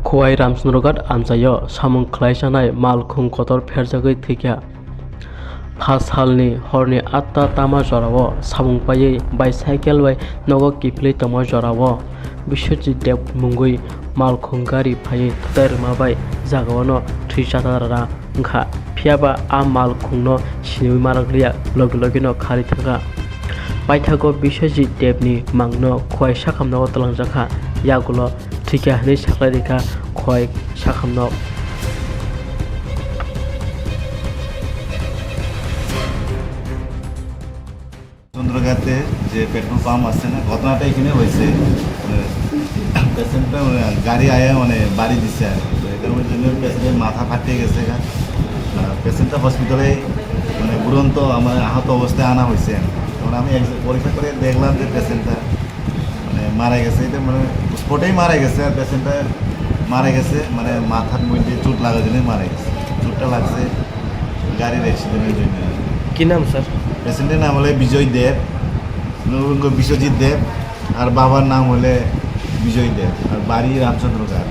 खवाई रामचंद्रगढ़ आमजायो सामुं खलायजानाय मालखुं कदर फेरजागै थैखा फास हालनि हरनि 8टा तामा जराव सामुंपायै bicycle bai nogo kifli tongmo jorao Biswajit Dev mungui malkhung gari phai tairma bai jagao thrisatara wngkha phiaba a malkhungno sinui marakliya logilogino khari thaka paithago Biswajit Devni mangno khwai sakhamno talangjaka yagulo thika hinui saklairika khwai sakhamno চন্দ্রগাতে যে petrol pump আছে না ঘটনাটা এখানে হয়েছে পেশেন্টটা গাড়ি আয়া বাড়ি দিছে আর এটার জন্য পেশেন্টের মাথা ফাটিয়ে গেছে পেশেন্টটা হসপিটালে উড়ন্ত আমার আহত অবস্থায় আনা হয়েছে তখন আমি পরীক্ষা করে দেখলাম যে পেশেন্টটা মারা গেছে এটা স্পটেই মারা গেছে আর পেশেন্টটা মারা গেছে মাথার মধ্যে চোট লাগার জন্যই মারা গেছে চোটটা লাগছে গাড়ির অ্যাক্সিডেন্টের জন্য। কি নাম স্যার? পেশেন্টের নাম হলে বিজয় দেব, বিশ্বজিৎ দেব, আর বাবার নাম হলে বিজয় দেব, আর বাড়ি রামচন্দ্রগড়।